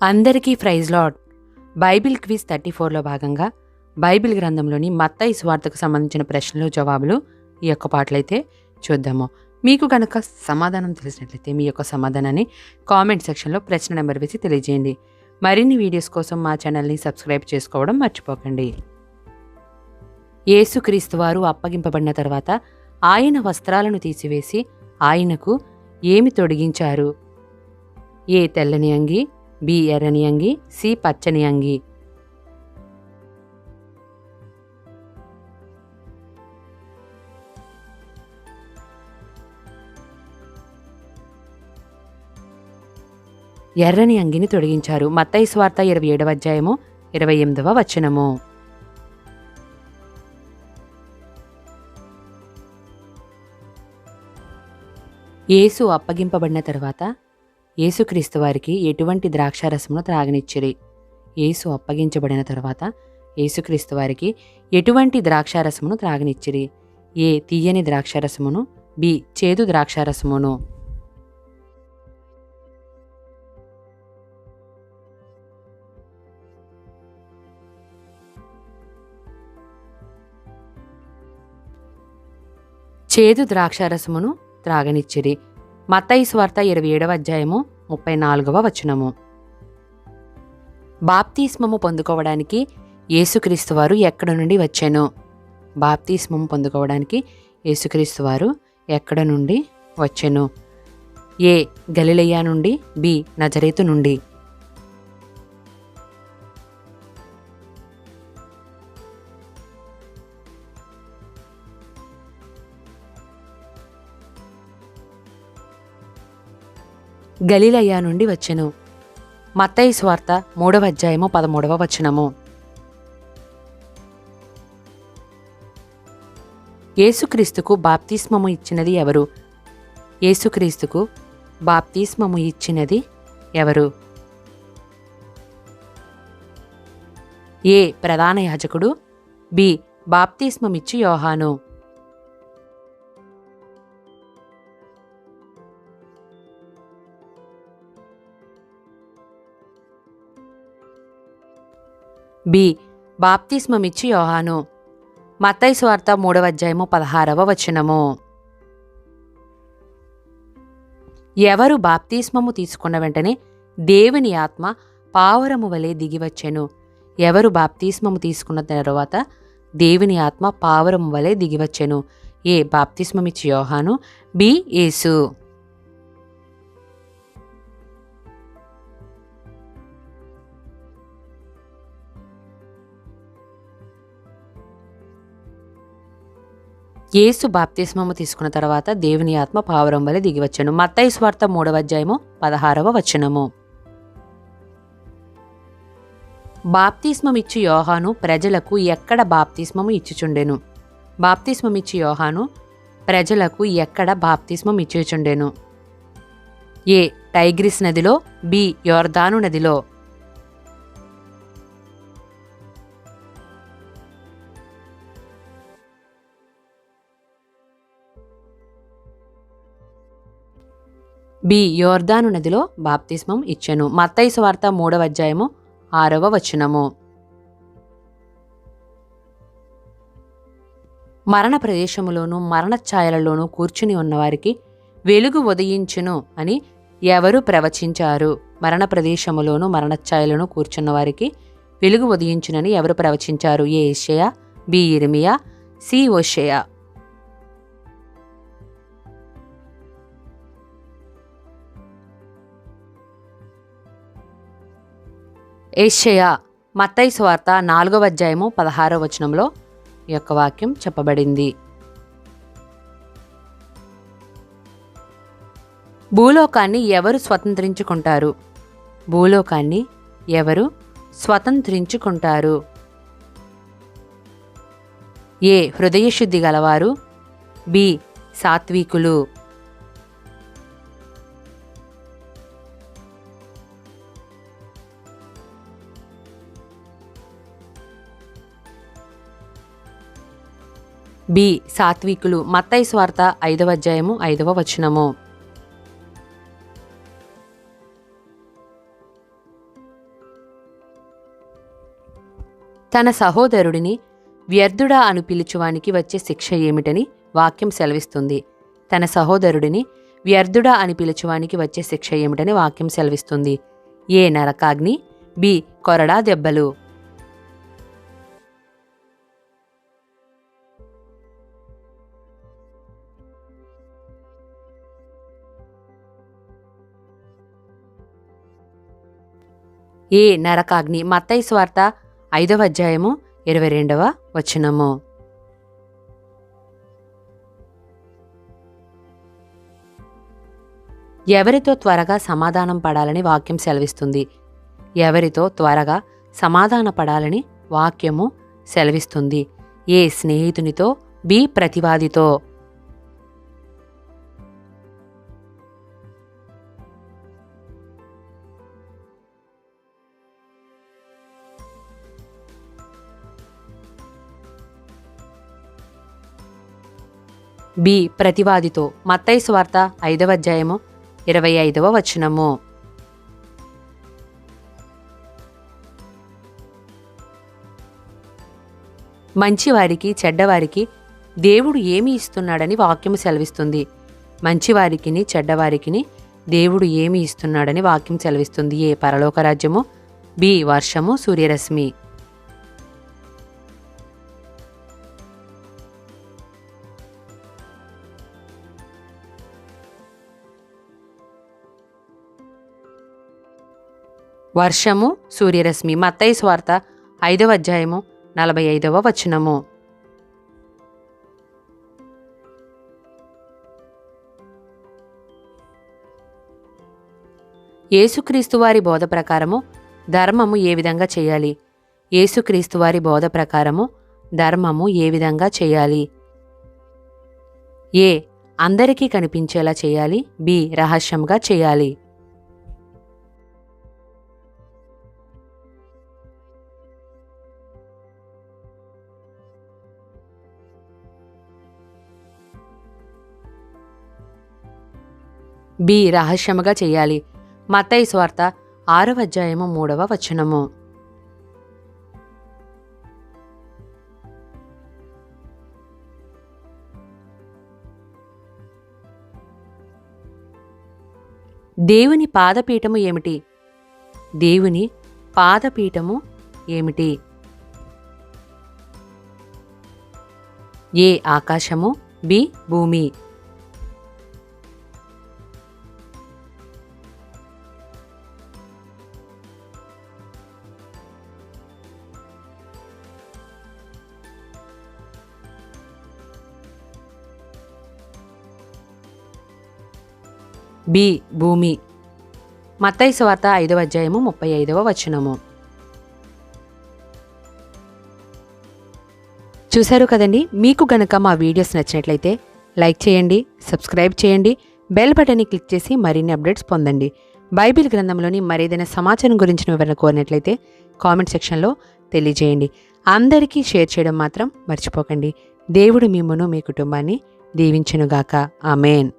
అందరికీ praise lord. Bible quiz 34లో భాగంగా Bible గ్రంథంలోని మత్తయి సువార్తకు సంబంధించిన ప్రశ్నలు జవాబులు ఈ యొక్క పాటలైతే చూద్దాము. మీకు కనుక సమాధానం తెలిసినట్లయితే మీ యొక్క సమాధానాన్ని కామెంట్ సెక్షన్లో ప్రశ్న నెంబర్ వేసి తెలియజేయండి. మరిన్ని వీడియోస్ కోసం మా ఛానల్ని సబ్స్క్రైబ్ చేసుకోవడం మర్చిపోకండి. యేసుక్రీస్తు వారు అప్పగింపబడిన తర్వాత ఆయన వస్త్రాలను తీసివేసి ఆయనకు ఏమి తొడిగించారు? ఏ తెల్లని అంగి, బి ఎర్రని అంగి, సి పచ్చని అంగి. ఎర్రని అంగిని తొడిగించారు. మత్తయి సువార్త 27వ అధ్యాయము 28వ వచనము. యేసు అప్పగింపబడిన తర్వాత యేసుక్రీస్తు వారికి ఎటువంటి ద్రాక్షారసమును త్రాగనిచ్చిరి? యేసు అప్పగించబడిన తర్వాత యేసుక్రీస్తు వారికి ఎటువంటి ద్రాక్షారసమును త్రాగనిచ్చిరి? ఏ తీయని ద్రాక్షారసమును, బి చేదు ద్రాక్షారసమును. చేదు ద్రాక్షారసమును త్రాగనిచ్చిరి. మత్తయి సువార్త 27వ అధ్యాయము 34వ వచనము. బాప్తిస్మము పొందుకోవడానికి యేసుక్రీస్తు వారు ఎక్కడ నుండి వచ్చెను? బాప్తిస్మము పొందుకోవడానికి యేసుక్రీస్తు వారు ఎక్కడ నుండి వచ్చెను? ఏ గలిలయ నుండి, బి నజరేతు నుండి. గలిలయ నుండి వచ్చెను. మత్తయి సువార్త 3వ అధ్యాయము 13వ వచనము. యేసుక్రీస్తుకు బాప్తిస్మము ఇచ్చినది ఎవరు? యేసుక్రీస్తుకు బాప్తిస్మము ఇచ్చినది ఎవరు? ఏ ప్రధాన యాజకుడు, బి బాప్తిస్మమిచ్చు యోహాను. బి బాప్తిస్మమిచ్చి యోహాను. మత్తయి సువార్త 3వ అధ్యాయము 16వ వచనము. ఎవరు బాప్తిస్మము తీసుకున్న వెంటనే దేవుని ఆత్మ పావురము వలె దిగివచ్చెను? ఎవరు బాప్తిస్మము తీసుకున్న తరువాత దేవుని ఆత్మ పావురము వలె దిగివచ్చెను? ఏ బాప్తిస్మమిచ్చి యోహాను, బి యేసు. యేసు బాప్తిస్మము తీసుకున్న తర్వాత దేవుని ఆత్మ పావురం వలె దిగివచ్చెను. మత్తయి సువార్త 3వ అధ్యాయము 16వ వచనము. బాప్తిస్మమిచ్చు యోహాను ప్రజలకు ఎక్కడ బాప్తిస్మము ఇచ్చుచుండెను? బాప్తిస్మమిచ్చు యోహాను ప్రజలకు ఎక్కడ బాప్తిస్మం ఇచ్చుచుండెను? ఏ టైగ్రిస్ నదిలో, బి యోర్దాను నదిలో. బి యోర్దాను నదిలో బాప్తిస్మం ఇచ్చెను. మత్తయి సువార్త 3వ అధ్యాయము 6వ వచనము. మరణ ప్రదేశములోను మరణఛాయలలోనూ కూర్చుని ఉన్నవారికి వెలుగు ఉదయించును అని ఎవరు ప్రవచించారు? మరణ ప్రదేశములోను మరణఛాయలను కూర్చున్న వారికి వెలుగు ఉదయించునని ఎవరు ప్రవచించారు? ఏ యెషయా, బి యిర్మీయా, సి హోషేయ. యెషయా. మత్తయి సువార్త 4వ అధ్యాయము 16వ వచనంలో ఈ యొక్క వాక్యం చెప్పబడింది. భూలోకాన్ని ఎవరు స్వతంత్రించుకుంటారు? భూలోకాన్ని ఎవరు స్వతంత్రించుకుంటారు? ఏ హృదయశుద్ధి గలవారు, బి సాత్వికులు. బి సాత్వికులు. మత్తయి సువార్త 5వ అధ్యాయము 5వ వచనము. తన సహోదరుడిని వ్యర్థుడా అను పిలుచువానికి వచ్చే శిక్ష ఏమిటని వాక్యం సెలవిస్తుంది. తన సహోదరుడిని వ్యర్థుడా అని పిలుచువానికి వచ్చే శిక్ష ఏమిటని వాక్యం సెలవిస్తుంది. ఏ నరకాగ్ని, బి కొరడా దెబ్బలు. ఏ నరకాగ్ని. మత్తయి సువార్త 5వ అధ్యాయము 22వ వచనము. ఎవరితో త్వరగా సమాధానం పడాలని వాక్యం సెలవిస్తుంది. ఎవరితో త్వరగా సమాధాన పడాలని వాక్యము సెలవిస్తుంది. ఏ స్నేహితునితో, బి ప్రతివాదితో. బి ప్రతివాదితో. మత్తయి సువార్త 5వ అధ్యాయము 25వ వచనము. మంచివారికి చెడ్డవారికి దేవుడు ఏమి ఇస్తున్నాడని వాక్యము సెలవిస్తుంది. మంచివారికిని చెడ్డవారికిని దేవుడు ఏమి ఇస్తున్నాడని వాక్యం సెలవిస్తుంది. ఏ పరలోక రాజ్యము, బి వర్షము సూర్యరశ్మి. వర్షము సూర్యరశ్మి. మత్తయి సువార్త 5వ అధ్యాయము 45వ వచనము. యేసుక్రీస్తువారి బోధ ప్రకారము ధర్మము ఏ విధంగా చేయాలి? యేసుక్రీస్తువారి బోధ ప్రకారము ధర్మము ఏ విధంగా చేయాలి? ఏ అందరికీ కనిపించేలా చేయాలి, బి రహస్యంగా చేయాలి. బి రహస్యముగా చేయాలి. మత్తయి సువార్త 6వ అధ్యాయము 3వ వచనము. దేవుని పాదపీఠము ఏమిటి? దేవుని పాదపీఠము ఏమిటి? ఏ ఆకాశము, బి భూమి. బి భూమి. మత్తయి సువార్త 5వ అధ్యాయము 35వ వచనము. చూశారు కదండి. మీకు గనక మా వీడియోస్ నచ్చినట్లయితే లైక్ చేయండి, సబ్స్క్రైబ్ చేయండి, బెల్ బటన్ని క్లిక్ చేసి మరిన్ని అప్డేట్స్ పొందండి. బైబిల్ గ్రంథంలోని మరేదైనా సమాచారం గురించిన వివరణ కోరినట్లయితే కామెంట్ సెక్షన్లో తెలియజేయండి. అందరికీ షేర్ చేయడం మాత్రం మర్చిపోకండి. దేవుడు మిమ్మును, మీ కుటుంబాన్ని దీవించునుగాక. ఆమేన్.